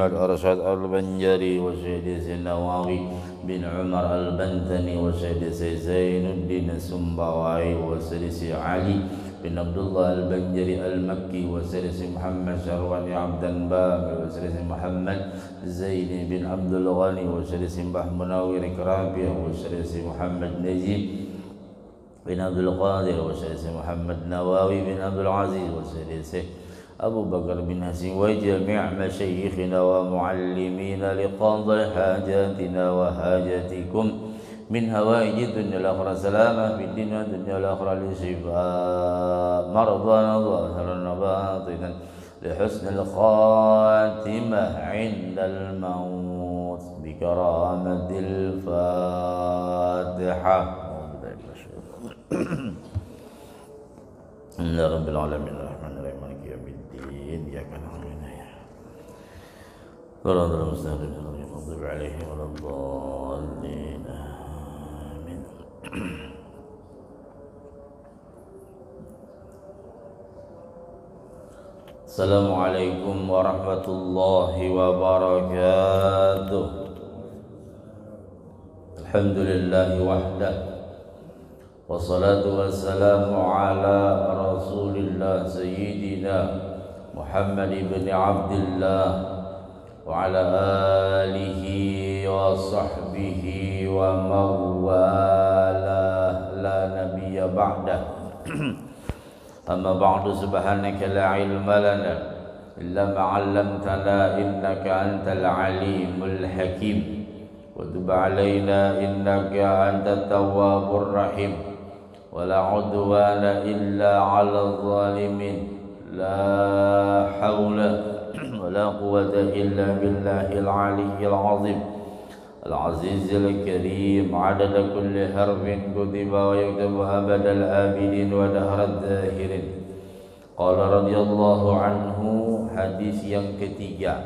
محمد أرشد البنجري وسيد النووي بن عمر البنتني وسيد زين الدين السنباوي وسيد علي بن عبد الله البنجري المكي وسيد محمد شرواني عبد الباب وسيد محمد زين بن عبد الغني وسيد بح مناوير كرابية وسيد محمد نجيب بن عبد القادر وسيد محمد نواوي بن عبد العزيز وسيد أبو بكر بن حسين وجميع مشايخنا ومعلمين لقضاء حاجاتنا وحاجاتكم من هوائج الدنيا الآخرة سلامة في الدنيا والدنيا الآخرة لشفاء مرضانا ظاهرا وباطنا لحسن الخاتمة عند الموت بكرامة الفاتحة. الحمد لله رب العالمين الرحمن الرحيم مالك يوم الدين إياك نعبد وإياك نستعين صراط المستقيم غير المغضوب عليهم ولا الضالين آمين. السلام عليكم ورحمة الله وبركاته. الحمد لله وحده والصلاة والسلام على رسول الله سيدنا محمد بن عبد الله وعلى آله وصحبه ومن والاه لا نبي بعده. أما بعد سبحانك لا علم لنا إلا ما علمتنا إنك أنت العليم الحكيم وتب علينا إنك أنت التواب الرحيم ولا عدوان إلا على الظالمين لا حول ولا قوة إلا بالله العلي العظيم العزيز الكريم عدد كل حرف كتب ويكتب أبد الآبدين ودهر الداهرين. قال رضي الله عنه, hadis yang ketiga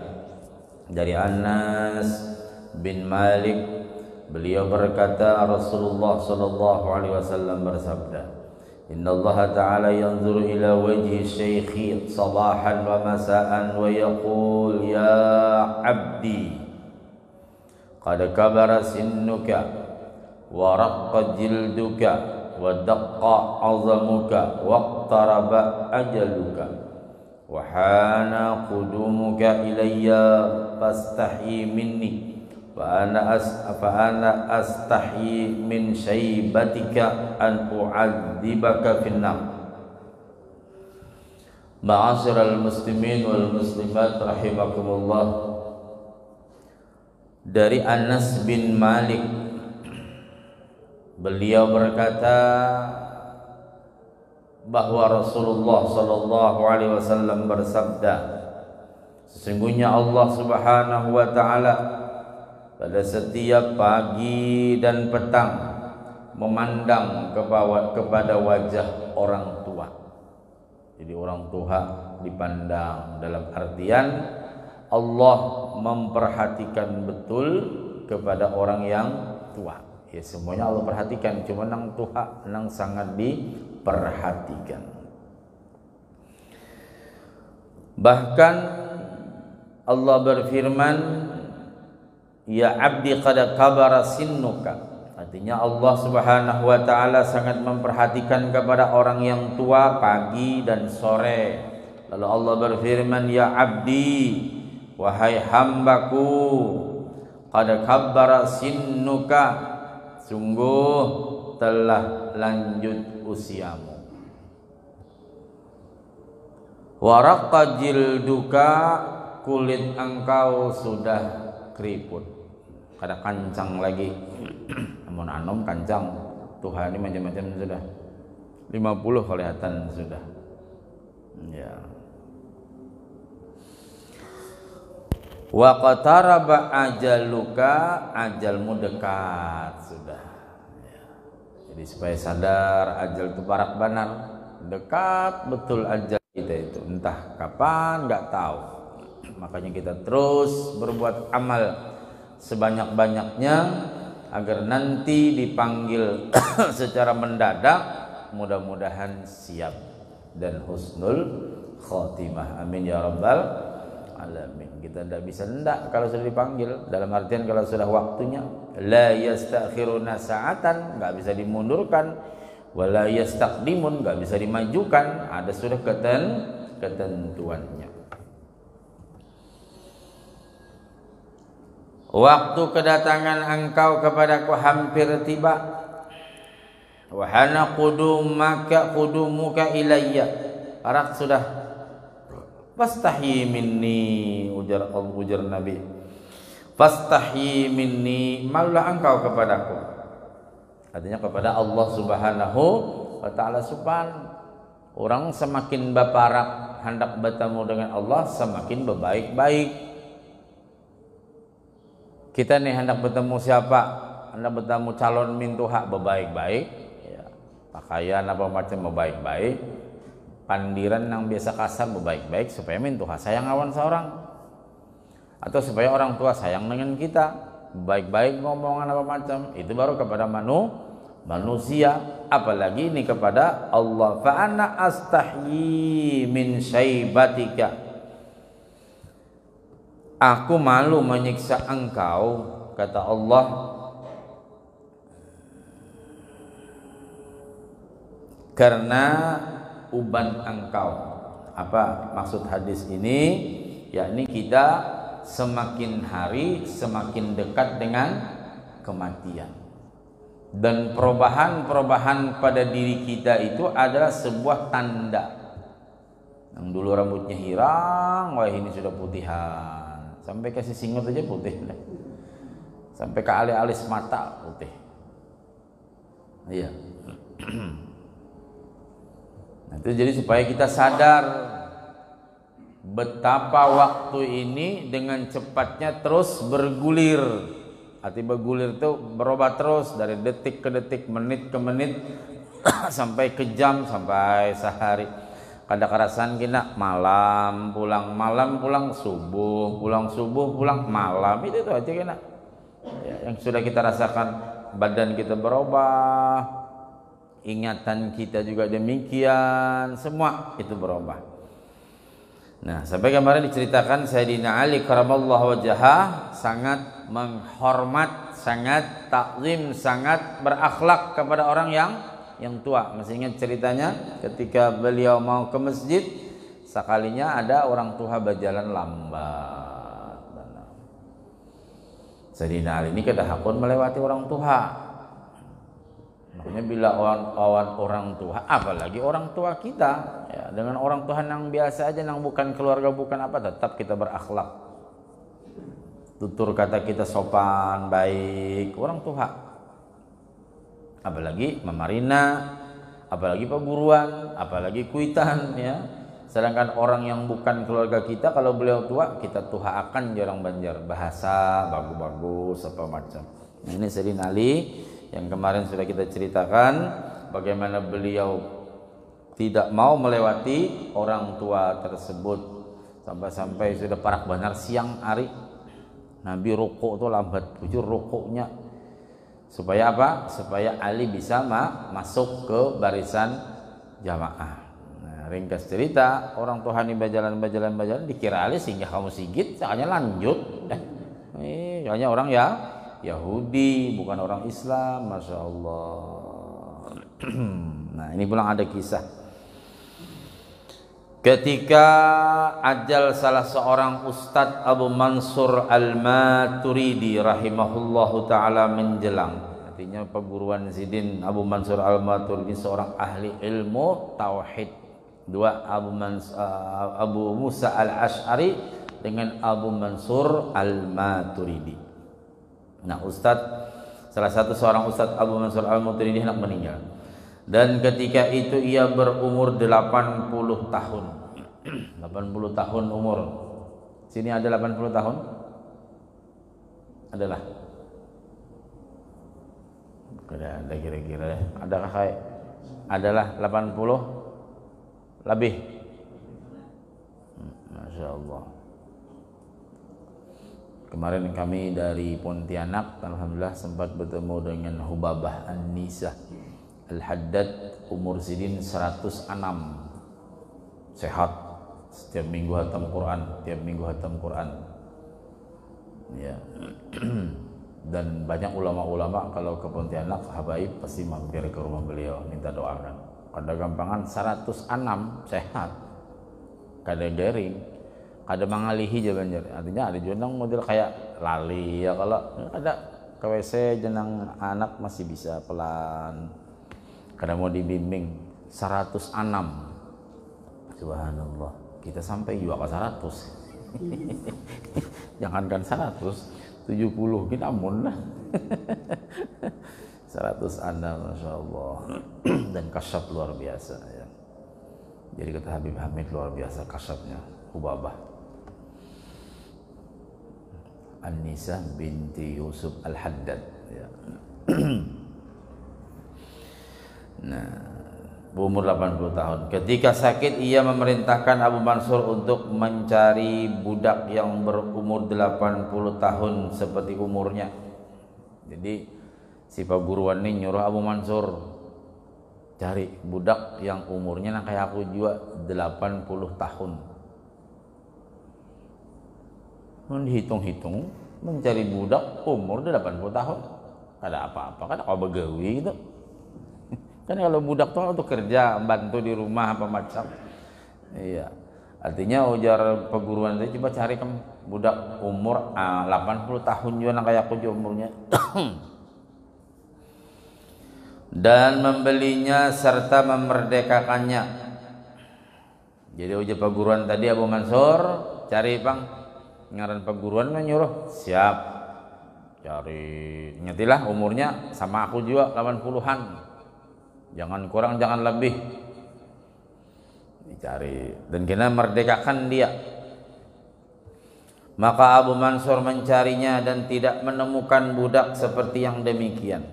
dari Anas bin Malik, beliau berkata Rasulullah sallallahu alaihi wasallam bersabda, Inna Allah ta'ala yanzuru ila wajhi syaikhi sabahan wa masaan wa yaqul ya abdi qad kabara sinnuka wa raqqa jilduka wa daqqa azamuka wa iqtaraba ajaluka wa hana qudumuka ilayya fastahi minni فأنا أستحي من شيبتك أن أعذبك في النار. معاشر المسلمين والمسلمات rahimakumullah. Dari Anas bin Malik, beliau berkata bahwa Rasulullah sallallahu alaihi wasallam bersabda, sesungguhnya Allah Subhanahu wa taala pada setiap pagi dan petang memandang kepada wajah orang tua. Jadi orang tua dipandang dalam artian Allah memperhatikan betul kepada orang yang tua. Ya semuanya Allah perhatikan, cuma nang tua nang sangat diperhatikan. Bahkan Allah berfirman, Ya abdi qad kabara sinnuka. Artinya Allah Subhanahu wa taala sangat memperhatikan kepada orang yang tua pagi dan sore. Lalu Allah berfirman, Ya abdi, wahai hambaku, qad kabara sinnuka, sungguh telah lanjut usiamu. Wa raqqa jilduka, kulit engkau sudah keriput. Kada kancang lagi. Amun anom kancang. Tuhan ini macam-macam sudah. 50 kelihatan sudah. Ya. Wa qataraba ajaluka, ajalmu dekat sudah. Ya. Jadi supaya sadar ajal itu barak banar, dekat betul ajal kita itu. Entah kapan enggak tahu. Makanya kita terus berbuat amal sebanyak-banyaknya agar nanti dipanggil secara mendadak, mudah-mudahan siap dan husnul khotimah. Amin ya rabbal alamin. Kita tidak bisa ndak kalau sudah dipanggil. Dalam artian kalau sudah waktunya, la yastakhiruna sa'atan, enggak bisa dimundurkan, wala yastaqdimun, enggak bisa dimajukan. Ada sudah ketentuannya. Waktu kedatangan engkau kepadaku hampir tiba. Wa hana qudumuka ilayya. Arak sudah. Fastahyi minni, ujar Nabi. Fastahyi minni, malulah engkau kepadaku. Artinya kepada Allah Subhanahu wa taala. Orang semakin berparak hendak bertemu dengan Allah, semakin berbaik-baik. Kita nih hendak bertemu siapa? Hendak bertemu calon mintuha, berbaik-baik. Pakaian apa macam baik-baik, pandiran yang biasa kasar baik-baik supaya mintuha sayang awan seorang, atau supaya orang tua sayang dengan kita, baik-baik ngomongan apa macam, itu baru kepada manusia, apalagi ini kepada Allah. Fa ana astahyi min syaibatika, aku malu menyiksa engkau, kata Allah, karena uban engkau. Apa maksud hadis ini? Yakni kita semakin hari semakin dekat dengan kematian. Dan perubahan pada diri kita itu adalah sebuah tanda. Yang dulu rambutnya hirang, wah ini sudah putihan. Sampai kasih singut aja putih. Sampai ke alis-alis mata putih. Iya. Nah, itu jadi supaya kita sadar betapa waktu ini dengan cepatnya terus bergulir. Arti bergulir itu berubah terus dari detik ke detik, menit ke menit, sampai ke jam, sampai sehari. Kadang-kadang kita malam pulang subuh, pulang malam, itu aja kena. Ya, yang sudah kita rasakan, badan kita berubah, ingatan kita juga demikian, semua itu berubah. Nah, sampai kemarin diceritakan Sayyidina Ali karamallahu wajhah sangat menghormat, sangat takzim, sangat berakhlak kepada orang yang tua. Masih ingat ceritanya ketika beliau mau ke masjid, sekalinya ada orang tua berjalan lambat. Sayyidina Ali ini kedahakun melewati orang tua. Makanya bila orang tua, apalagi orang tua kita, ya, dengan orang tua yang biasa aja, yang bukan keluarga, bukan apa, tetap kita berakhlak. Tutur kata kita sopan, baik, orang tua. Apalagi memarina, apalagi perguruan, apalagi kuitan, ya. Sedangkan orang yang bukan keluarga kita, kalau beliau tua, kita tuhaakan jarang banjar, bahasa bagus-bagus apa macam. Nah, ini Sayyidina Ali yang kemarin sudah kita ceritakan bagaimana beliau tidak mau melewati orang tua tersebut, sampai-sampai sudah parak benar siang hari Nabi rukuk itu lambat, jujur rukuknya supaya apa? Supaya Ali bisa masuk ke barisan jamaah. Nah, ringkas cerita, orang tua ini berjalan dikira Ali sehingga kamu sigit, soalnya lanjut. Soalnya orang ya Yahudi, bukan orang Islam, Masya Allah. Nah, ini pulang ada kisah. Ketika ajal salah seorang Ustadz Abu Mansur Al-Maturidi rahimahullahu ta'ala menjelang, artinya perguruan Zidin Abu Mansur Al-Maturidi seorang ahli ilmu tauhid. Dua, Abu Musa Al-Ash'ari dengan Abu Mansur Al-Maturidi. Nah, salah satu seorang Ustadz Abu Mansur Al-Maturidi hendak meninggal. Dan ketika itu ia berumur 80 tahun. 80 tahun umur. Sini ada 80 tahun? Adalah. Ada kira-kira. Adakah kayak? Adalah 80 lebih. Masya Allah. Kemarin kami dari Pontianak, alhamdulillah sempat bertemu dengan Hubabah An-Nisa Al-Haddad, umur Zidin 106, sehat Setiap minggu hatam Quran, tiap minggu hatam Quran. Ya. Dan banyak ulama-ulama kalau ke Pontianak habaib pasti mampir ke rumah beliau minta doakan. Kada gampangan 106 sehat. Kada garing, kada mangalihi aja banjir. Artinya ada juga model kayak lali ya, kalau ada ke WC jenang anak masih bisa pelan. Kada mau dibimbing 106. Subhanallah. Kita sampai juga ke 100. Jangankan 170 kita amun lah. 100 anda Masya Allah. Dan kasyaf luar biasa ya. Jadi kata Habib Hamid luar biasa kasyafnya Hubabah An-Nisa binti Yusuf Al-Haddad ya. Nah, berumur 80 tahun. Ketika sakit, ia memerintahkan Abu Mansur untuk mencari budak yang berumur 80 tahun seperti umurnya. Jadi si Pak Guruan ini nyuruh Abu Mansur cari budak yang umurnya kayak aku juga 80 tahun. Menghitung-hitung mencari budak umur 80 tahun. Ada apa-apa kan kau begawi gitu. Kan kalau budak tuh untuk kerja, bantu di rumah apa macam. Iya. Artinya ujar perguruan saya coba cari kan budak umur 80 tahun juga kayak aku juga umurnya. Dan membelinya serta memerdekakannya. Jadi ujar perguruan tadi Abu Mansur cari bang ngaran perguruan menyuruh siap cari ngetilah umurnya sama aku juga 80-an. Jangan kurang, jangan lebih. Dicari dan kena merdekakan dia. Maka Abu Mansur mencarinya dan tidak menemukan budak seperti yang demikian.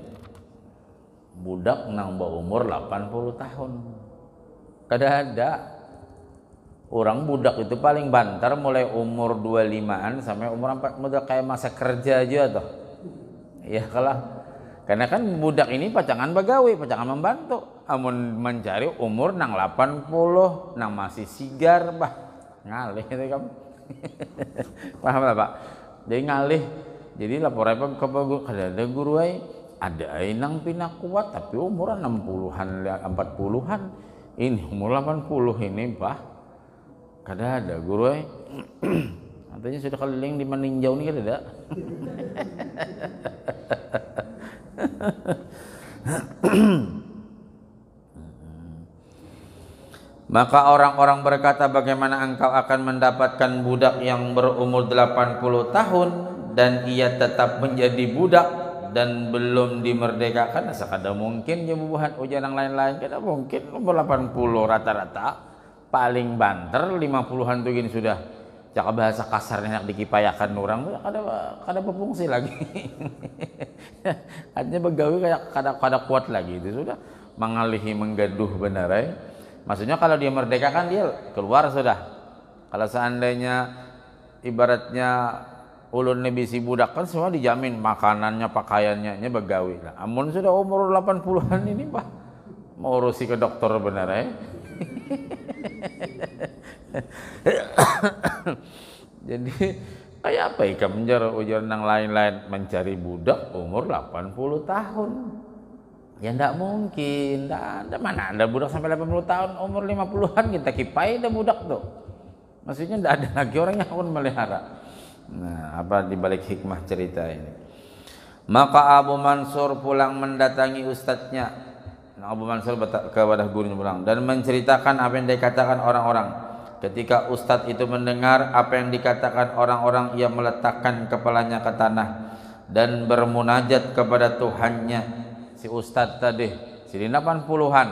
Budak nang berumur 80 tahun. Kada ada. Orang budak itu paling bantar mulai umur 25-an sampai umur 4, model kayak masa kerja aja tuh. Ya kalah. Karena kan budak ini pacangan bagawi, pacangan membantu. Amun mencari umur nang 80, nang masih sigar, bah ngalih itu kamu. Paham lah Pak? Jadi ngalih. Jadi laporan ke guru, ada guru ada nang pina kuat tapi umur 60-an, 40-an. Ini umur 80 ini, bah. Kada ada guru Artinya sudah keliling di meninjau nih kada ada. Maka orang-orang berkata, bagaimana engkau akan mendapatkan budak yang berumur 80 tahun dan ia tetap menjadi budak dan belum dimerdekakan? Sekada mungkin ya bubuhan ujian yang lain-lain, kada mungkin umur 80 rata-rata paling banter 50-an tuh gini sudah. Jaka bahasa kasarnya nak dikipayakan orang kada berfungsi lagi. Artinya begawi kayak kada kuat lagi itu sudah mengalihi menggaduh benar ya. Maksudnya kalau dia merdeka kan dia keluar sudah. Kalau seandainya ibaratnya ulun nebisi budak kan semua dijamin makanannya, pakaiannya begawi. Nah, amun sudah umur 80-an ini Pak mau urusi ke dokter benar ya. Jadi kayak apa ya menjar ujar nang lain-lain mencari budak umur 80 tahun. Ya ndak mungkin, ndak mana ada budak sampai 80 tahun, umur 50-an kita kipai ada budak tuh. Maksudnya ndak ada lagi orang yang akan melihara. Nah, apa dibalik hikmah cerita ini? Maka Abu Mansur pulang mendatangi ustadznya. Nah, Abu Mansur kepada gurunya pulang dan menceritakan apa yang dikatakan orang-orang. Ketika ustadz itu mendengar apa yang dikatakan orang-orang, ia meletakkan kepalanya ke tanah dan bermunajat kepada Tuhannya. Si ustadz tadi, si 80-an.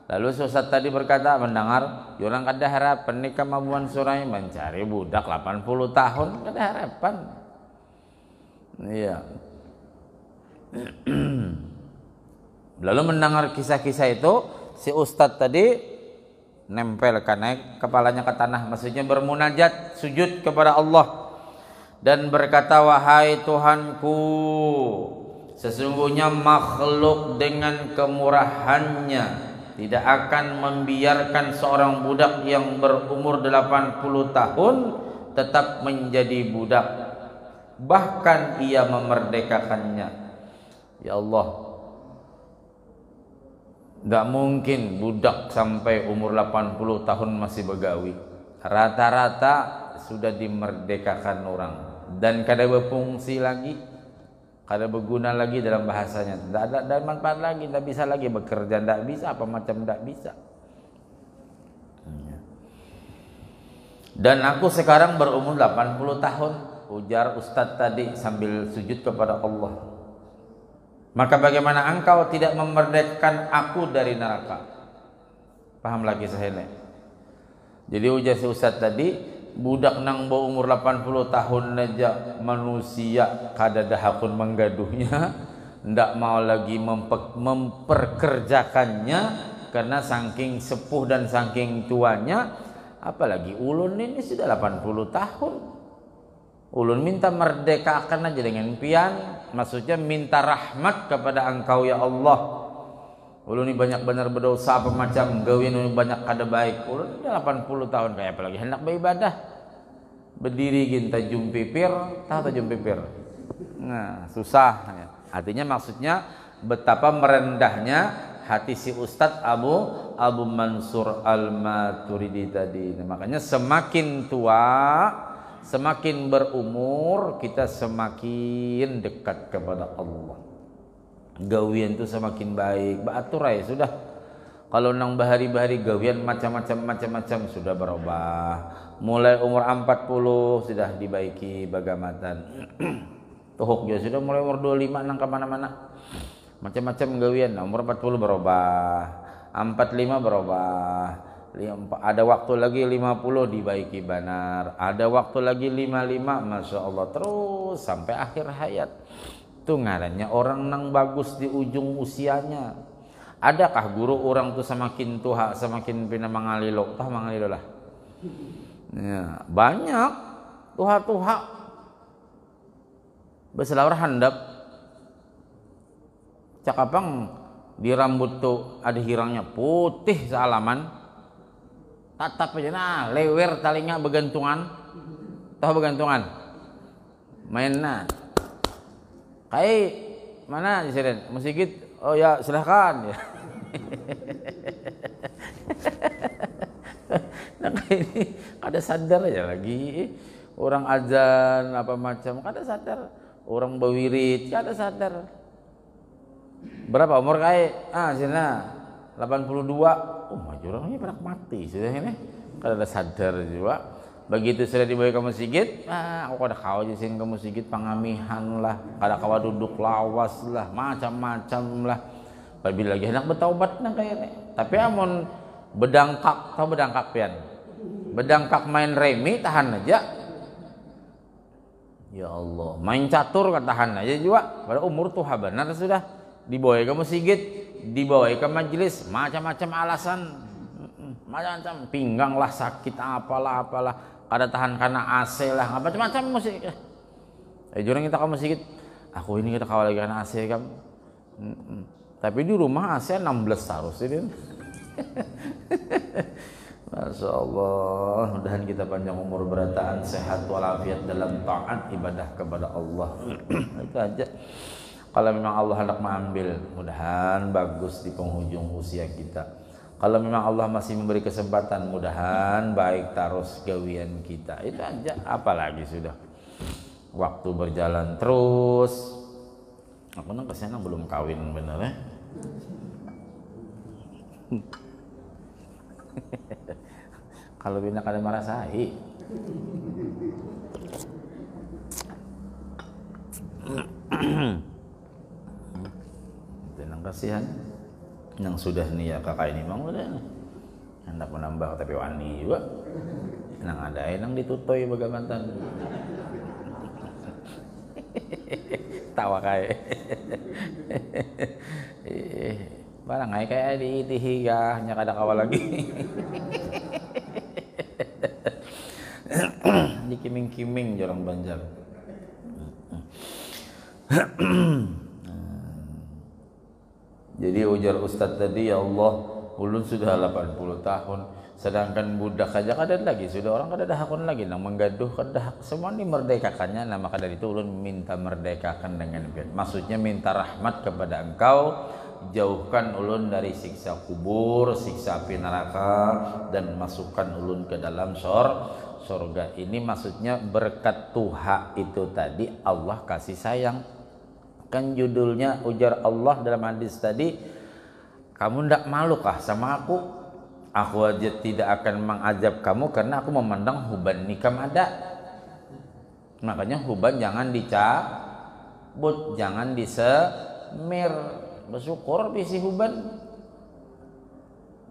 Lalu si ustadz tadi berkata, mendengar, orang kada harapan nikah Abu Mansur mencari budak 80 tahun, kada harapan. Iya. Lalu mendengar kisah-kisah itu, si ustadz tadi nempelkan naik kepalanya ke tanah, maksudnya bermunajat, sujud kepada Allah dan berkata, wahai Tuhanku, sesungguhnya makhluk dengan kemurahannya tidak akan membiarkan seorang budak yang berumur 80 tahun tetap menjadi budak, bahkan ia memerdekakannya. Ya Allah, gak mungkin budak sampai umur 80 tahun masih begawi. Rata-rata sudah dimerdekakan orang dan kada berfungsi lagi, kada berguna lagi dalam bahasanya, tidak ada manfaat lagi, tidak bisa lagi bekerja, tidak bisa apa macam, tidak bisa. Dan aku sekarang berumur 80 tahun, ujar Ustadz tadi sambil sujud kepada Allah. Maka bagaimana engkau tidak memerdekakan aku dari neraka? Paham lagi saya ini? Jadi ujar si Ustadz tadi, budak nang berumur 80 tahun aja manusia kada dahakun menggaduhnya, ndak mau lagi memperkerjakannya karena saking sepuh dan saking tuanya. Apalagi ulun ini sudah 80 tahun. Ulun minta merdekakan aja dengan pian, maksudnya minta rahmat kepada engkau ya Allah. Ulun ini banyak benar berdosa apa macam, gawin ini banyak kada baik. Ulun ini 80 tahun, kayak apalagi hendak beribadah. Berdiri ginta jumpipir, tahu tak jumpipir? Nah, susah. Artinya maksudnya betapa merendahnya hati si Ustadz Abu Mansur Al-Maturidi tadi. Nah, makanya semakin tua, semakin berumur, kita semakin dekat kepada Allah. Gawian itu semakin baik, beratur ya sudah. Kalau nang bahari-bahari gawian macam-macam sudah berubah. Mulai umur 40 sudah dibaiki bagamatan. Tuhuk juga sudah mulai umur 25 nang kemana-mana. Macam-macam gawian, umur 40 berubah, 45 berubah. Ada waktu lagi 50 dibaiki benar, ada waktu lagi 55, Masya Allah, terus sampai akhir hayat. Itu ngarannya orang nang bagus di ujung usianya. Adakah guru orang tuh semakin tua semakin pina mangalilo? Tah mangalilo lah. Ya, banyak tuha-tuha beselawar handap. Cakapang di rambut tuh ada hirangnya putih sealaman. Tatap aja nah, lewer talinga begantungan. Tahu begantungan? Mainna. Kai mana di sini? Musikit? Oh ya, silahkan. Ya. Nah, ini kada sadar aja lagi. Orang azan apa macam kada sadar. Orang berwirid kada sadar. Berapa umur kai? Sina 82. Oh, maju orangnya pada mati sudah ini. Kada sadar juga. Begitu sudah dibawa ke masjid, aku kada kawa sing ke masjid pangamihan lah, kada kawa duduk lawas lah, macam-macam lah. Apabila lagi hendak bertaubat nang kayaknya. Tapi amun bedangkak, tahu bedangkak pian? Bedangkak main remi tahan aja. Ya Allah, main catur kan tahan aja juga. Pada umur tuh benar sudah dibawa ke masjid, dibawa ke majelis, macam-macam alasan. Macam-macam pinggang lah sakit apalah kada tahan karena AC lah macam-macam musik. Jurang kita ke masjid, aku ini kita kawal lagi karena AC kan. Tapi di rumah AC 16 harus ini. Masya Allah, mudahan kita panjang umur, berataan, sehat walafiat dalam taat ibadah kepada Allah. Itu aja. Kalau memang Allah hendak mengambil, mudahan bagus di penghujung usia kita. Kalau memang Allah masih memberi kesempatan, mudahan baik terus gawian kita. Itu aja, apalagi sudah. Waktu berjalan terus. Aku nang kesana belum kawin bener ya. Kalau bina kada marasahi. Tenang kasihan. Yang sudah nih ya kakak ini mang udah hendak menambah tapi wani juga nang ada nang ditutoy bagamantan tawa kayak barang ay kayak diitihi ya nya kada kawal lagi dikiming-kiming jorang Banjar. Jadi ujar Ustadz tadi, ya Allah, ulun sudah 80 tahun, sedangkan budak saja kada lagi, sudah orang kada hakun lagi nang menggaduh kada hak, semua dimerdekakannya. Nah maka dari itu ulun minta merdekakan dengan pian, maksudnya minta rahmat kepada engkau, jauhkan ulun dari siksa kubur, siksa api neraka, dan masukkan ulun ke dalam surga. Ini maksudnya berkat Tuhan itu tadi, Allah kasih sayang. Kan judulnya ujar Allah dalam hadis tadi, kamu ndak malu kah sama aku? Aku aja tidak akan mengazab kamu karena aku memandang huban nikam ada. Makanya huban jangan dicabut, jangan disemir. Bersyukur bisi huban.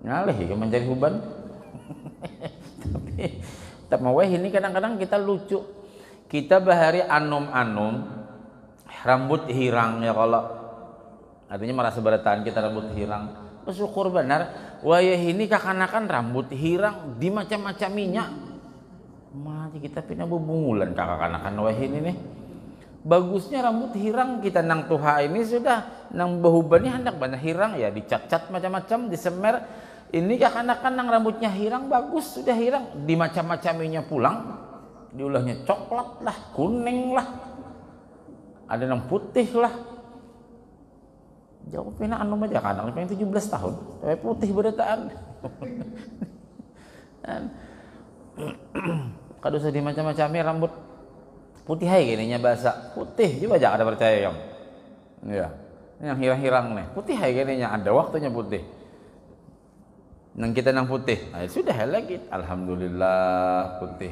Ngalih ya mencari huban. Tapi tak mau ini kadang-kadang kita lucu. Kita bahari anum-anum rambut hirang ya, kalau artinya merasa beratan kita rambut hirang. Bersyukur benar. Wayah ini kakanakan rambut hirang di macam-macam minyak. Mati kita pindah bubungulan kakanakan wayah ini nih. Bagusnya rambut hirang kita nang tuha ini sudah nang bahubannya hendak banyak hirang ya, dicat-cat macam-macam, disemer. Ini kakanakan nang rambutnya hirang bagus, sudah hirang di macam-macam minyak pulang. Diulahnya coklat lah, kuning lah. Ada nang putih lah. Jauh pina anu aja kadang pengen 17 tahun, tapi putih berataan. Kado sedih macam-macamnya rambut putih hai gininya bahasa putih juga jangan ada percaya yang. Iya. Yang hirang-hirang nih, putih hai gininya ada waktunya putih. Nang kita nang putih, nah, sudah lagi alhamdulillah putih.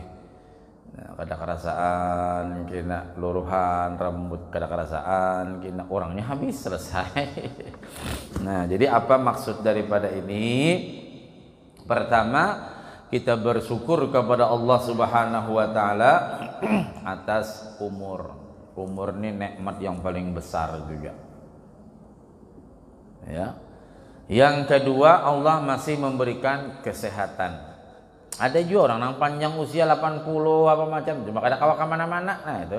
Nah, kada kerasaan kena luruhan rambut, kada kerasaan kena orangnya habis selesai. Nah jadi apa maksud daripada ini? Pertama, kita bersyukur kepada Allah Subhanahu wa taala atas umur. Umur ini nikmat yang paling besar juga. Ya. Yang kedua, Allah masih memberikan kesehatan. Ada juga orang yang panjang usia 80 apa macam, cuma kada kawa ke mana-mana. Nah itu.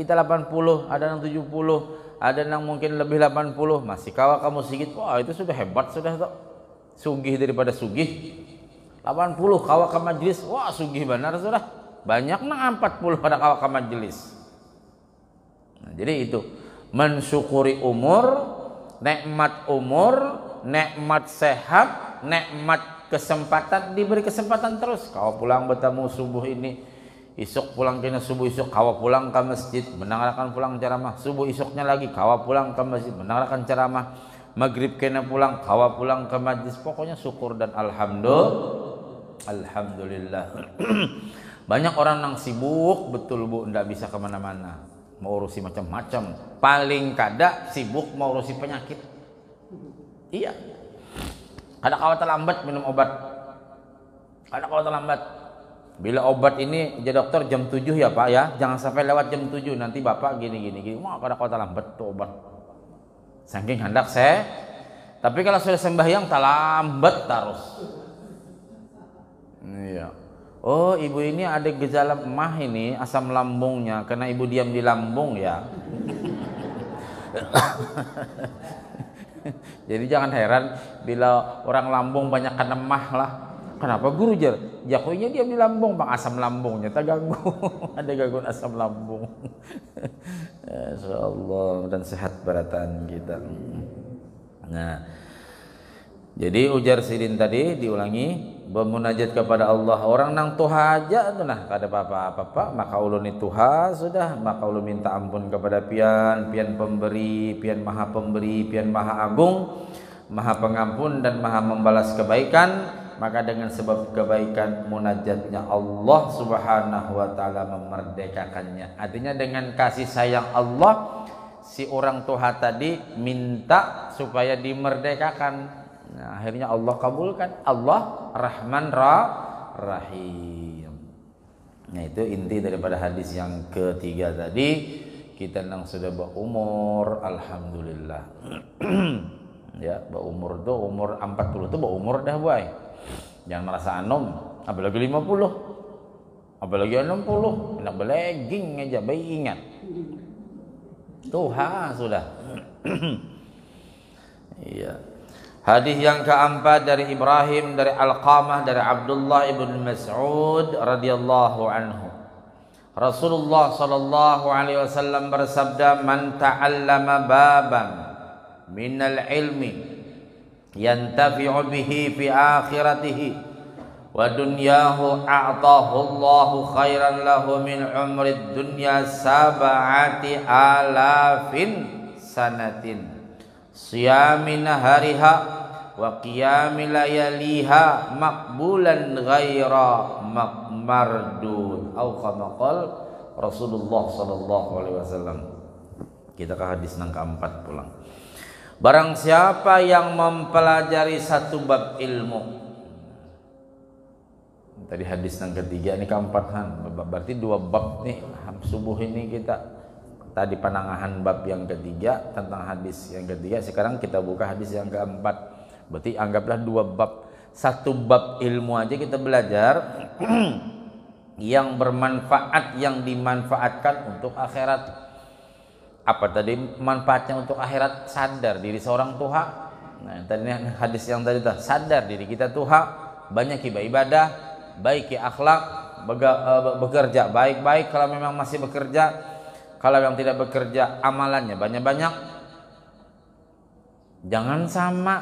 Kita 80, ada yang 70, ada yang mungkin lebih 80, masih kawa kamu sedikit. Wah, itu sudah hebat sudah tuh. Sugih daripada sugih. 80 kawa ke majelis. Wah, sugih benar sudah. Banyak nang 40 pada kawa ke majelis. Nah, jadi itu mensyukuri umur, nikmat sehat, nikmat kesempatan, diberi kesempatan terus. Kau pulang bertemu subuh ini, isuk pulang kena subuh isuk, kau pulang ke masjid mendengarkan pulang ceramah, subuh isuknya lagi kau pulang ke masjid mendengarkan ceramah, maghrib kena pulang, kau pulang ke majlis. Pokoknya syukur dan alhamdulillah. Banyak orang yang sibuk betul bu, ndak bisa kemana-mana, mau urusi macam-macam. Paling kada sibuk mau urusi penyakit. Iya. Ada kawat terlambat minum obat. Ada kawat terlambat. Bila obat ini jadi dokter jam 7 ya Pak ya, jangan sampai lewat jam 7 nanti Bapak gini. Wah, ada kawat terlambat tuh obat. Saking hendak saya. Tapi kalau sudah sembahyang terlambat terus. Iya. Oh, ibu ini ada gejala emah ini, asam lambungnya karena ibu diam di lambung ya. Jadi jangan heran bila orang lambung banyak kan emah lah. Kenapa guru jar? Jakuinya diam di lambung, bang asam lambungnya terganggu. Ada gangguan asam lambung. Insyaallah dan sehat berataan kita. Nah, jadi ujar sidin tadi diulangi, bermunajat kepada Allah. Orang nang tuha aja tu nah kada apa-apa, maka ulun tuha sudah, maka ulun minta ampun kepada pian pemberi, pian maha agung, maha pengampun dan maha membalas kebaikan. Maka dengan sebab kebaikan munajatnya Allah Subhanahu wa taala memerdekakannya. Artinya dengan kasih sayang Allah si orang tuha tadi minta supaya dimerdekakan. Nah, akhirnya Allah kabulkan. Allah Rahman Rahim. Nah, itu inti daripada hadis yang ketiga tadi. Kita nang sudah berumur, alhamdulillah. Ya, berumur tuh umur 40 tuh berumur dah boy. Jangan merasa anom, apalagi 50. Apalagi 60, nak belegging aja, baik ingat. Tuhan sudah. Iya. Hadis yang keempat dari Ibrahim dari Alqamah dari Abdullah ibn Mas'ud radhiyallahu anhu. Rasulullah sallallahu alaihi wasallam bersabda, "Man ta'allama baban minal ilmi yantafi'u bihi fi akhiratihi wa dunyahu a'tahu Allahu khairan lahu min umrid dunya sab'ati alafin sanatin siyami nahariha wa qiyami layaliha maqbulan ghaira mardud." Atau kama qala Rasulullah sallallahu alaihi wasallam. Kita ke hadis yang keempat pulang. Barang siapa yang mempelajari satu bab ilmu. Tadi hadis yang ketiga, ini keempat kan. Berarti dua bab nih. Subuh ini kita tadi penangahan bab yang ketiga tentang hadis yang ketiga. Sekarang kita buka hadis yang keempat. Berarti anggaplah dua bab. Satu bab ilmu aja kita belajar yang bermanfaat, yang dimanfaatkan untuk akhirat. Apa tadi manfaatnya untuk akhirat? Sadar diri seorang Tuhan. Nah, tadi hadis yang tadi tuh, sadar diri kita Tuhan, banyak ibadah, baik akhlak, bekerja baik-baik kalau memang masih bekerja. Kalau yang tidak bekerja, amalannya banyak-banyak. Jangan sama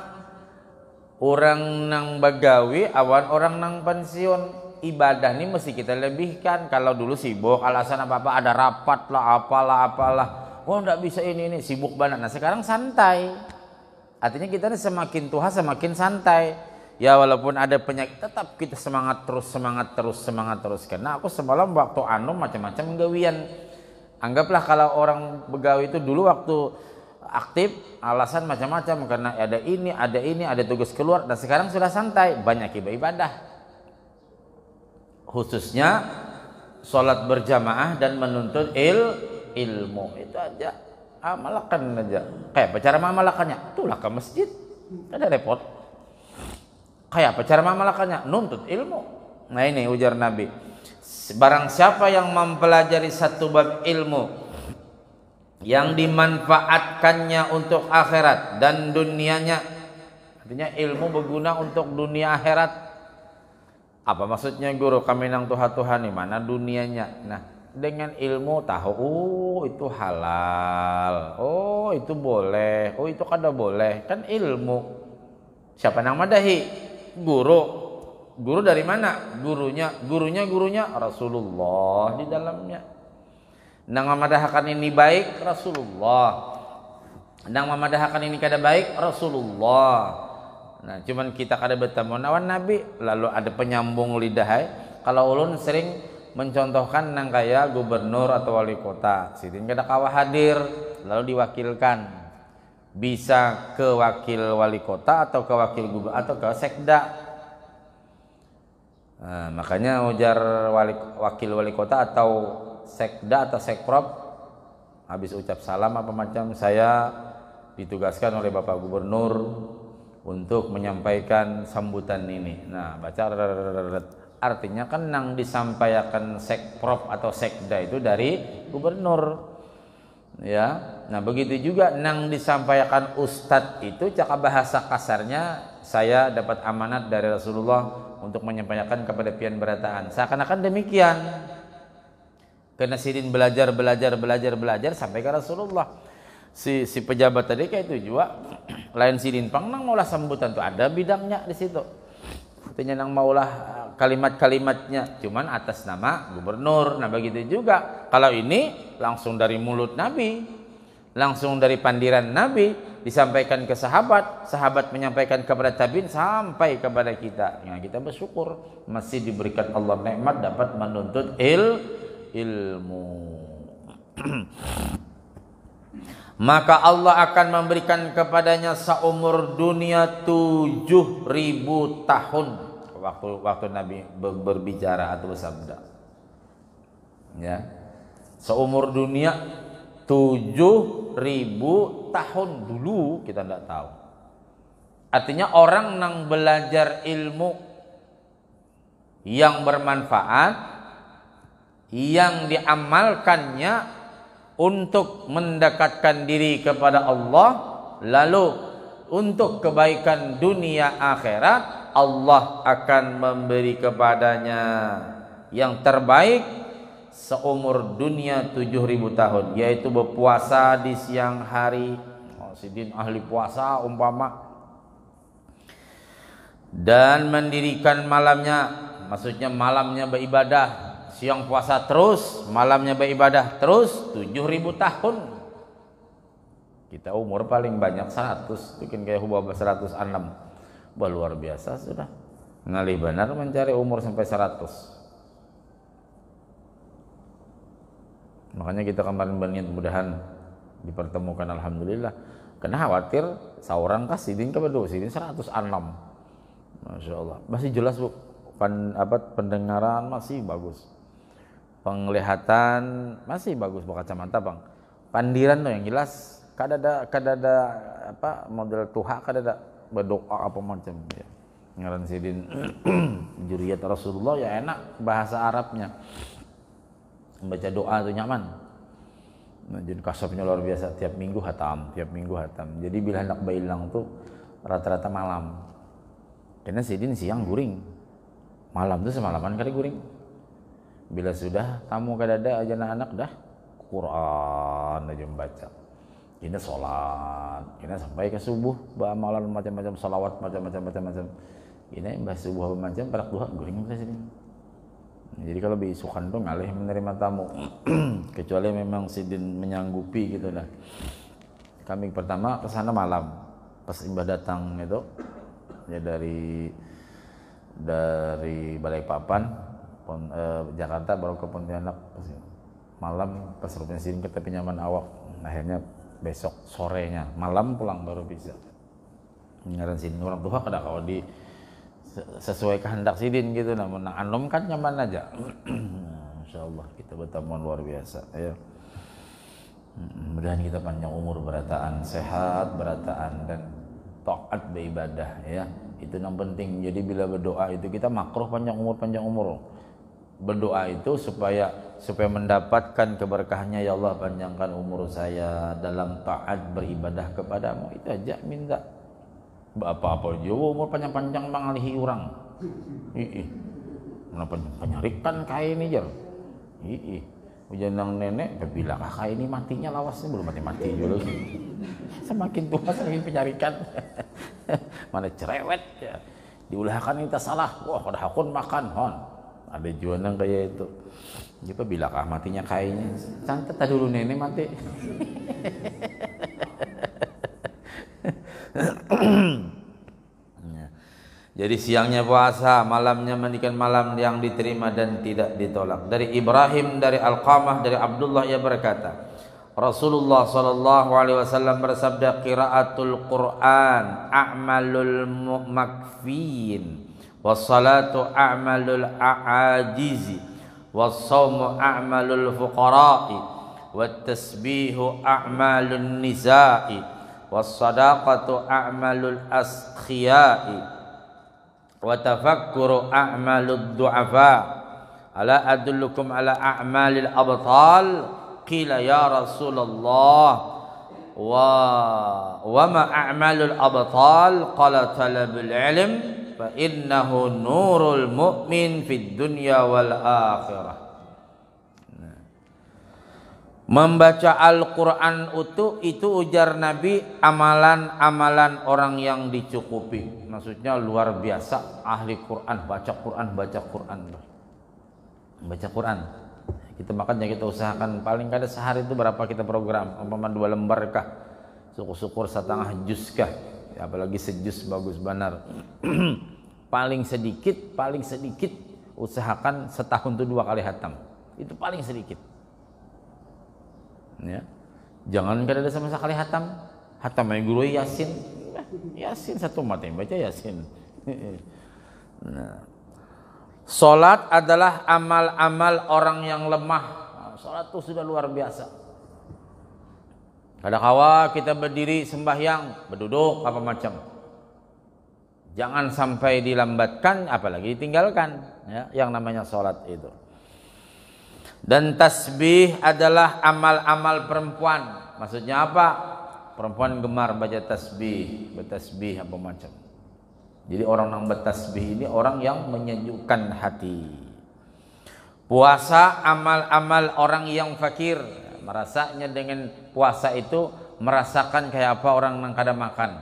orang nang bagawi awan orang nang pensiun. Ibadah ini mesti kita lebihkan. Kalau dulu sibuk alasan apa-apa, ada rapat lah, apalah. Oh enggak bisa ini sibuk banget. Nah sekarang santai. Artinya kita ini semakin tua semakin santai. Ya walaupun ada penyakit tetap kita semangat terus. Karena aku semalam waktu macam-macam gawian. Anggaplah kalau orang begawi itu dulu waktu aktif alasan macam-macam karena ada tugas keluar. Dan sekarang sudah santai, banyak ibadah. Khususnya sholat berjamaah dan menuntut ilmu. Itu aja, amalkan aja. Kayak apa cara mengamalkannya? Itulah ke masjid, ada repot. Kayak apa cara mengamalkannya? Nuntut ilmu. Nah ini ujar Nabi, barang siapa yang mempelajari satu bab ilmu yang dimanfaatkannya untuk akhirat dan dunianya, artinya ilmu berguna untuk dunia akhirat. Apa maksudnya guru? Kami nang Tuhan nih, mana dunianya? Nah, dengan ilmu tahu, itu halal, itu boleh, itu kada boleh, kan ilmu. Siapa nang madahi? Guru dari mana? Gurunya Rasulullah di dalamnya. Nang memadahkan ini baik Rasulullah, nang memadahkan ini kada baik Rasulullah. Nah, cuman kita kada bertemu nawan Nabi, lalu ada penyambung lidah. Kalau ulun sering mencontohkan nang kaya gubernur atau wali kota, sidin kada kawa hadir, lalu diwakilkan. Bisa ke wakil wali kota atau ke wakil gubernur atau ke sekda. Nah, makanya ujar wakil wali kota atau sekda atau sekprop habis ucap salam apa macam, saya ditugaskan oleh Bapak Gubernur untuk menyampaikan sambutan ini. Nah, baca artinya kan nang disampaikan sekprop atau sekda itu dari gubernur. Ya. Nah, begitu juga nang disampaikan ustadz itu cakap bahasa kasarnya, saya dapat amanat dari Rasulullah untuk menyampaikan kepada pian berataan. Seakan-akan demikian. Karena sidin belajar sampai ke Rasulullah. Si pejabat tadi kayak itu juga lain sidin pang nang maulah sambutan tuh ada bidangnya di situ. Artinya nang maulah kalimat-kalimatnya cuman atas nama gubernur. Nah begitu juga kalau ini langsung dari mulut Nabi, langsung dari pandiran Nabi disampaikan ke sahabat menyampaikan kepada tabiin sampai kepada kita. Ya, kita bersyukur masih diberikan Allah nikmat dapat menuntut ilmu. Maka Allah akan memberikan kepadanya seumur dunia 7.000 tahun. Waktu Nabi berbicara atau bersabda, ya, seumur dunia 7.000 tahun dulu kita tidak tahu. Artinya orang yang belajar ilmu yang bermanfaat, yang diamalkannya untuk mendekatkan diri kepada Allah, lalu untuk kebaikan dunia akhirat, Allah akan memberi kepadanya yang terbaik seumur dunia 7.000 tahun, yaitu berpuasa di siang hari. Sidin ahli puasa umpama, dan mendirikan malamnya, maksudnya malamnya beribadah, siang puasa terus, malamnya beribadah terus 7.000 tahun. Kita umur paling banyak 100, bikin kayak hubah 106. Wah, luar biasa sudah. Ngalih benar mencari umur sampai 100. Makanya kita kemarin berniat mudahan dipertemukan, alhamdulillah. Karena khawatir seorang kah Sidin kebetulan Sidin 106. Masya Allah. Masih jelas Bu. Pendengaran masih bagus. Penglihatan masih bagus berkacamata Bang. Pandiran tuh yang jelas. Kadada model tuha kadada berdoa apa macam ya. Ngaran Sidin juriyat Rasulullah ya enak bahasa Arabnya. Membaca doa itu nyaman. Nah, jadi kasabnya luar biasa, tiap minggu hatam. Jadi bila hendak bailang tuh rata-rata malam. Karena Sidin siang guring, malam tuh semalaman kali guring. Bila sudah tamu kadada aja anak dah Quran aja membaca. Ini sholat, ini sampai ke subuh, amalan macam-macam salawat macam-macam. Ini mbah subuh macam perak duha guring Sidin. Jadi kalau beisukan tuh ngalih menerima tamu, kecuali memang Sidin menyanggupi gitu lah. Kami pertama ke sana malam, pas Mbah datang itu ya dari Balikpapan, Jakarta baru ke Pontianak malam pas rupanya Sidin kita pinjaman awak. Akhirnya besok sorenya malam pulang baru bisa. Ngaran Sidin orang tua kada kalau di sesuai kehendak Sidin gitu, namun anom kan nyaman aja. Insyaallah kita bertemu luar biasa ya. Mudah-mudahan kita panjang umur berataan, sehat berataan, dan taat beribadah ya. Itu yang penting. Jadi bila berdoa itu kita makruh panjang umur. Berdoa itu supaya mendapatkan keberkahannya, ya Allah panjangkan umur saya dalam taat beribadah kepadamu. Itu aja minta. Apa-apa aja umur panjang-panjang mengalihi orang. Kenapa penyarikan kain ini jar? Ujian nang nenek, bilakah kain ini matinya lawasnya belum mati dulu. Semakin tua semakin penyarikan. Mana cerewet ya. Diulahkan kita salah. Wah, pada hakun makan hon. Ada juga nang kayak itu. Jadi bilakah matinya kainnya? Cantet dulu nenek mati. Jadi siangnya puasa, malamnya mandikan malam yang diterima dan tidak ditolak. Dari Ibrahim, dari Alqamah, dari Abdullah ia berkata, Rasulullah sallallahu alaihi wasallam bersabda, qiraatul Quran a'malul makfiin, wassalatu a'malul a'ajizi, wassaumu a'malul fuqara'i, wattasbihu a'malun nisa'i, wassadaqatu a'malul askhiyai, wa tafakkuru a'malud du'afa. Ala adullukum ala a'malil abtal? Qila ya Rasulullah wa ma a'malul abtal? Qala talabul ilm fa innahu nurul mu'min fid dunya wal akhirah. Membaca Al-Quran itu ujar Nabi amalan-amalan orang yang dicukupi. Maksudnya luar biasa ahli Quran, baca Quran. Kita makanya kita usahakan paling kada sehari itu berapa kita program, umpama 2 lembar kah, syukur-syukur setengah juz kah, ya, apalagi sejuz bagus benar. paling sedikit usahakan setahun itu 2 kali hatam, itu paling sedikit ya. Jangan kada ada sama sekali hatam yang guru Yasin satu mata yang baca Yasin. Nah, salat adalah amal-amal orang yang lemah. Salat itu sudah luar biasa. Kada kawa kita berdiri sembahyang, berduduk apa macam, jangan sampai dilambatkan apalagi ditinggalkan ya, yang namanya salat itu. Dan tasbih adalah amal-amal perempuan. Maksudnya apa? perempuan gemar baca tasbih, bertasbih apa macam. Jadi orang yang bertasbih ini orang yang menyejukkan hati. Puasa amal-amal orang yang fakir, merasanya dengan puasa itu merasakan kayak apa orang yang kada makan.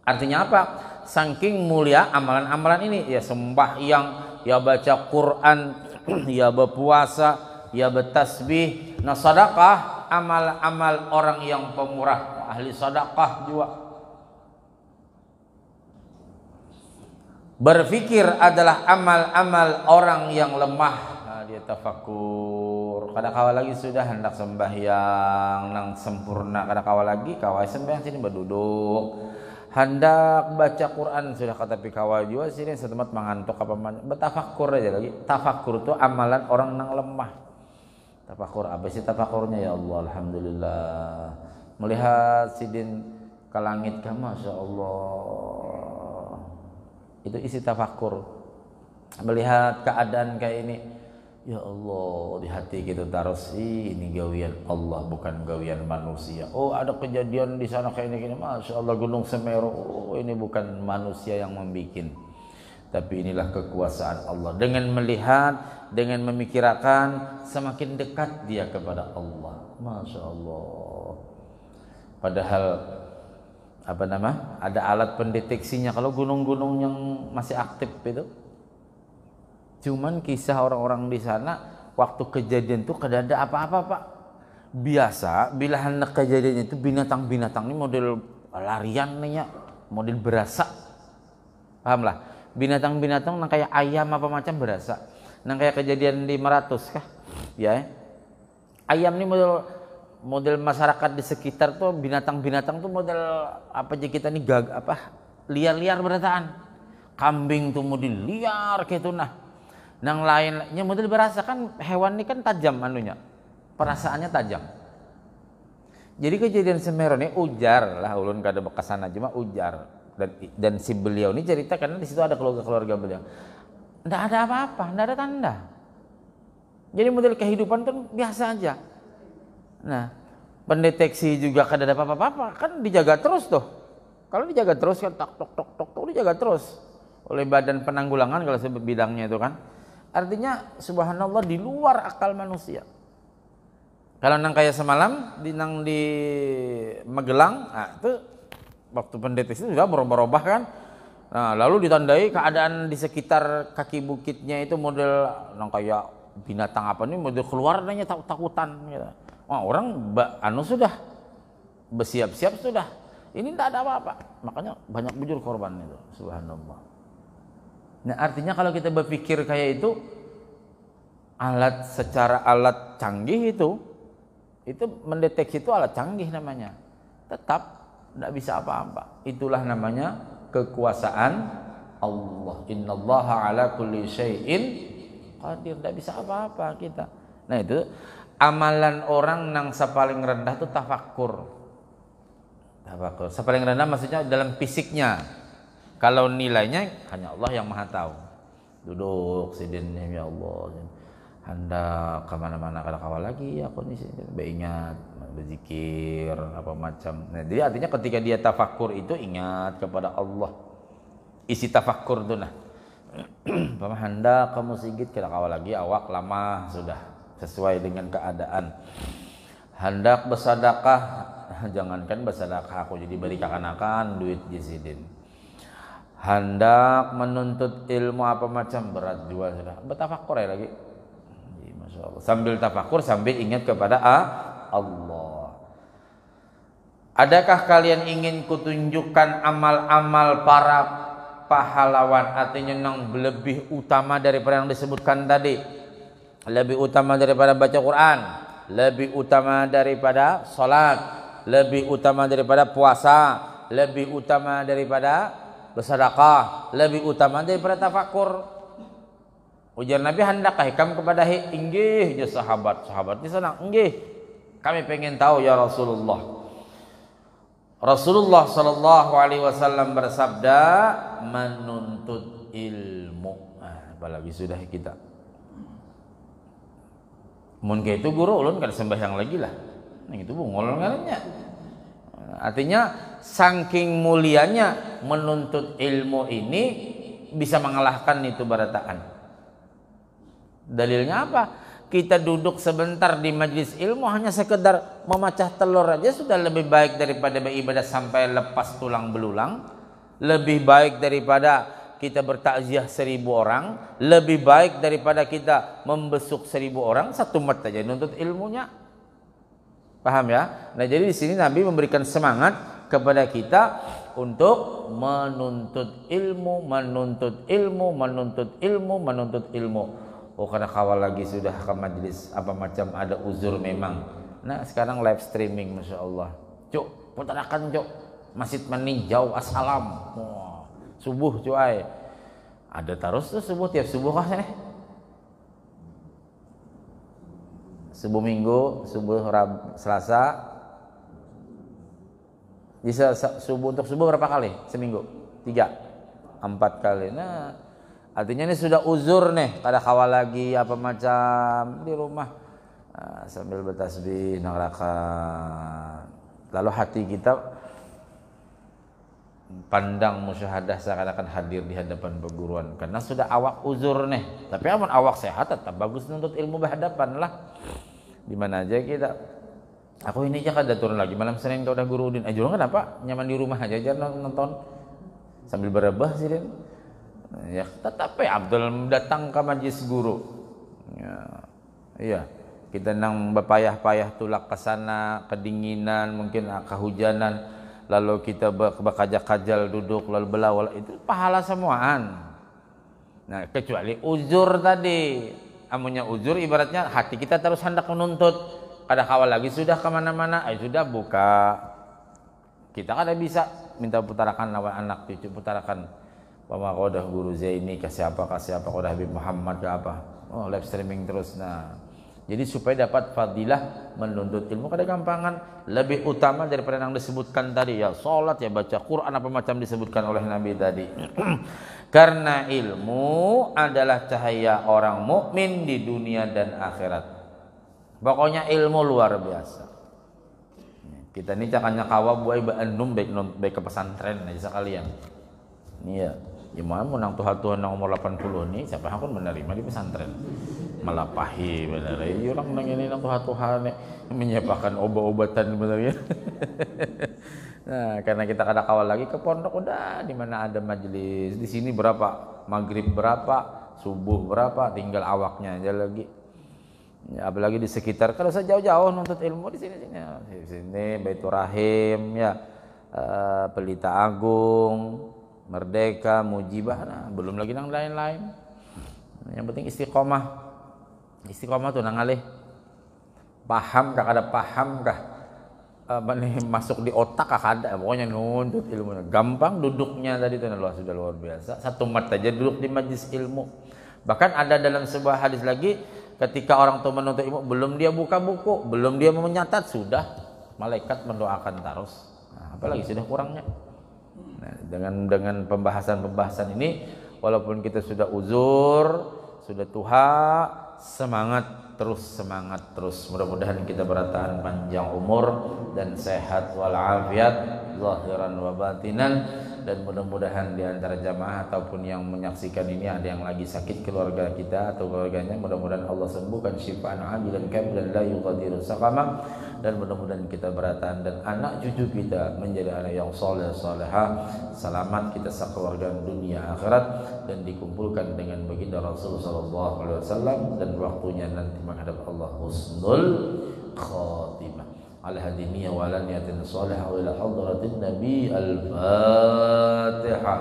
Artinya apa? Saking mulia amalan-amalan ini, ya sembahyang, ya baca Quran, ya berpuasa, ya bertasbih. Nah, sedekah amal-amal orang yang pemurah, ahli sedekah juga. Berfikir adalah amal-amal orang yang lemah. Nah, dia tafakur. Kada kawal lagi sudah hendak sembahyang nang sempurna. Kada kawal lagi kawal sembahyang sini berduduk. Hendak baca Quran sudah kata kawal juga sini setempat mengantuk apa macam. Bertafakur aja lagi. Tafakur itu amalan orang nang lemah. Tafakur apa sih tafakurnya ya Allah? Alhamdulillah. Melihat sidin ke langit ka masya Allah. Itu isi tafakur. Melihat keadaan kayak ini, ya Allah, di hati kita terus ini gawian Allah bukan gawian manusia. Oh, ada kejadian di sana kayak ini, masya Allah Gunung Semeru. Oh, ini bukan manusia yang membikin, tapi inilah kekuasaan Allah. Dengan melihat, dengan memikirkan, semakin dekat dia kepada Allah. Masya Allah. Padahal ada alat pendeteksinya kalau gunung-gunung yang masih aktif itu. Cuman kisah orang-orang di sana waktu kejadian itu kada ada apa-apa, Pak. Biasa bila hendak kejadian itu binatang-binatang ini model larian nih ya, model berasa. Paham lah? Binatang-binatang nang kayak ayam apa macam berasa. Nang kayak kejadian di Meratus kah? Ya. Ayam ini model masyarakat di sekitar tuh binatang-binatang tuh model apa aja kita nih liar-liar berataan. Kambing tuh model liar kayak itu nah. Nang lainnya model berasa kan hewan ini kan tajam anunya. Perasaannya tajam. Jadi kejadian Semeru ini ujar lah ulun kada bekasana cuma ujar dan si beliau ini cerita karena di situ ada keluarga beliau. Nggak ada apa-apa, nggak ada tanda. Jadi model kehidupan tuh biasa aja. Nah, pendeteksi juga kada ada apa-apa, kan dijaga terus tuh. Kalau dijaga terus kan tok dijaga terus oleh badan penanggulangan kalau sebut bidangnya itu kan. Artinya subhanallah di luar akal manusia. Kalau nang kayak semalam di Magelang, nah itu waktu pendeteksi itu juga berubah kan. Nah, lalu ditandai keadaan di sekitar kaki bukitnya itu model nang kayak binatang apa nih model keluar nanya takutan gitu. Wah, orang sudah bersiap-siap sudah. Ini tidak ada apa-apa. Makanya banyak bujur korban itu. Subhanallah. Nah, artinya kalau kita berpikir kayak itu secara alat canggih itu mendeteksi itu alat canggih namanya. Tetap tidak bisa apa-apa. Itulah namanya kekuasaan Allah. Innallaha ala kulli syai'in qadir. Tidak bisa apa-apa kita. Nah, itu amalan orang nang paling rendah itu tafakur. Paling rendah maksudnya dalam fisiknya. Kalau nilainya hanya Allah yang maha tahu. Duduk sidinnya ya Allah. Hendak kemana-mana kada kawal lagi aku nih beringat berzikir apa macam. Nah, jadi artinya ketika dia tafakur itu ingat kepada Allah. Isi tafakur itu nah. Hendak kamu sigit kada kawal lagi awak lama sudah. Sesuai dengan keadaan. Hendak bersedekah, jangankan bersedekah aku jadi beri kakanakan duit jisidin. Hendak menuntut ilmu apa macam berat juga sudah. Bertafakur ya lagi. Masya Allah. Sambil tafakur sambil ingat kepada Allah. Adakah kalian ingin kutunjukkan amal-amal para pahlawan artinya yang lebih utama daripada yang disebutkan tadi? Lebih utama daripada baca Quran, lebih utama daripada salat, lebih utama daripada puasa, lebih utama daripada bersedekah, lebih utama daripada tafakur. Ujar Nabi, hendakkah kamu kepada inggih ya sahabat di sana inggih kami pengen tahu ya Rasulullah. Rasulullah sallallahu alaihi wasallam bersabda menuntut ilmu. Apalagi sudah kita mun kayak itu guru ulun kada sembahyang lagi lah. Nang itu bungol ngarannya. Artinya saking mulianya menuntut ilmu ini bisa mengalahkan itu barataan. Dalilnya apa? Kita duduk sebentar di majelis ilmu hanya sekedar memecah telur aja sudah lebih baik daripada beribadah sampai lepas tulang belulang, lebih baik daripada kita bertakziah 1000 orang, lebih baik daripada kita membesuk 1000 orang. Satu mat aja nuntut ilmunya. Paham ya? Nah, jadi di sini Nabi memberikan semangat kepada kita untuk menuntut ilmu, menuntut ilmu, menuntut ilmu, menuntut ilmu. Oh, karena kawal lagi sudah ke majelis apa macam ada uzur memang. Nah, sekarang live streaming, masya Allah. Cuk, putarakan cuk. Masjid meninjau assalam. Wah, subuh cuy. Ada terus tuh subuh tiap subuh kah nih? Subuh Minggu, subuh Selasa. Bisa subuh untuk subuh berapa kali seminggu? 3, 4 kali. Nah, artinya ini sudah uzur nih, kada kawal lagi apa macam di rumah sambil bertasbih nangarakan. Lalu hati kita pandang musyahadah seakan-akan hadir di hadapan perguruan karena sudah awak uzur nih. Tapi amun awak sehat tetap bagus nuntut ilmu berhadapan lah. Di mana aja kita. Aku ini aja kada turun lagi malam Senin kau udah guru Udin. Jurang kenapa? Nyaman di rumah aja nonton sambil berebah sih Din. Ya tetap ya Abdul datang ke majelis guru. Ya. Iya. Kita nang berpayah-payah tulak ke sana, kedinginan, mungkin kehujanan, lalu kita berkajak-kajal duduk lalu belawal, itu pahala semuaan. Nah, kecuali uzur tadi. Amunnya uzur ibaratnya hati kita terus hendak menuntut. Kada kawal lagi sudah kemana-mana, sudah buka. Kita kada bisa minta putarakan lawan anak cucu, putarakan Pama kau dah guru Zaini ke siapa kau dah Habib Muhammad ke apa. Oh, live streaming terus. Nah, jadi supaya dapat fadilah menuntut ilmu kada gampangan, lebih utama daripada yang disebutkan tadi ya salat ya baca Quran apa macam disebutkan oleh Nabi tadi. Karena ilmu adalah cahaya orang mukmin di dunia dan akhirat. Pokoknya ilmu luar biasa. Kita ini cakannya kawa buai baandum baik ke pesantren aja sekalian. Iya, gimana mau nang Tuhan nang umur 80 nih siapa yang pun menerima di pesantren. Melapahi benar. Iya orang nang ini nang Tuhan nih menyiapkan obat-obatan benar ya. Nah, karena kita kada kawal lagi ke pondok udah di mana ada majelis. Di sini berapa? Maghrib berapa? Subuh berapa? Tinggal awaknya aja lagi. Ya, apalagi di sekitar kalau saya jauh-jauh nuntut ilmu di sini Baitur Rahim ya, Pelita Agung, Merdeka, Mujibah, nah, belum lagi nang lain-lain. Yang penting istiqomah tuh nang alih paham kah kada paham kah masuk di otak kah kada, pokoknya nuntut ilmu gampang duduknya tadi itu sudah luar biasa. Satu mat aja duduk di majlis ilmu. Bahkan ada dalam sebuah hadis lagi, ketika orang tua menuntut ilmu, belum dia buka buku, belum dia menyatat, sudah malaikat mendoakan terus. Nah, apalagi sudah kurangnya. Nah, dengan pembahasan ini, walaupun kita sudah uzur, sudah tua, semangat terus. Mudah-mudahan kita bertahan panjang umur dan sehat walafiat, zahiran wa batinan. Dan mudah-mudahan di antara jamaah ataupun yang menyaksikan ini ada yang lagi sakit keluarga kita atau keluarganya, mudah-mudahan Allah sembuhkan syifaan ajilan kamilan la yughadiru saqama. Dan mudah-mudahan kita beratan dan anak cucu kita menjadi anak yang soleh salehah, selamat kita sekeluarga dunia akhirat dan dikumpulkan dengan baginda Rasul sallallahu alaihi wasallam dan waktunya nanti menghadap Allah husnul khatimah. Ala hadiniya wa ala niyatin salihah wa ila hadratin Nabi Al-Fatihah.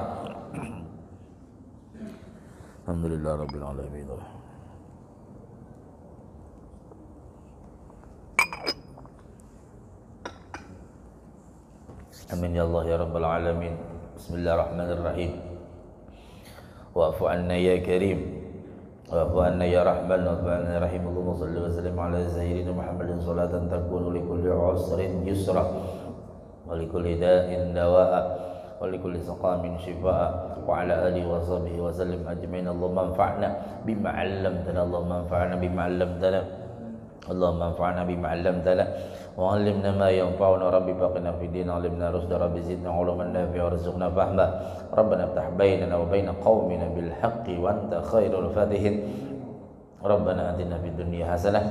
Alhamdulillah Rabbil Alamin. Amin ya Allah ya Rabbal Alamin. Bismillahirrahmanirrahim. Wa'fu anna ya Karim, wa'fu anna ya Rahman, wa'fu anna ya Rahim. Allahumma salli wa sallim ala Sayyidina Muhammadin salatan takunu li kulli usrin yusra wa li kulli da'in dawa'a wa li kulli saqamin shifa'a wa ala alihi wa sahbihi wa sallim ajma'in. Allahumma anfa'na bima 'allamtana, Allahumma anfa'na bima 'allamtana, Allahumma anfa'na bima 'allamtana وعلمنا ما ينفعنا ربي فقنا في الدين علمنا رشد ربي زدنا علما نافعا وارزقنا فهما ربنا افتح بيننا وبين قومنا بالحق وأنت خير الفاتحين ربنا آتنا في الدنيا حسنة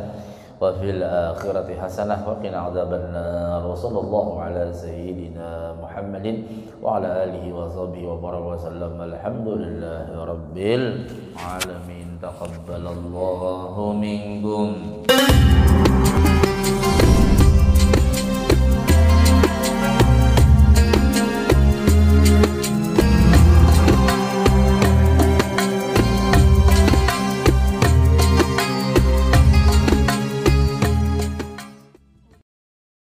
وفي الآخرة حسنة وقنا عذاب النار وصلى الله على سيدنا محمد وعلى آله وصحبه وبارك وسلم الحمد لله رب العالمين تقبل الله منكم.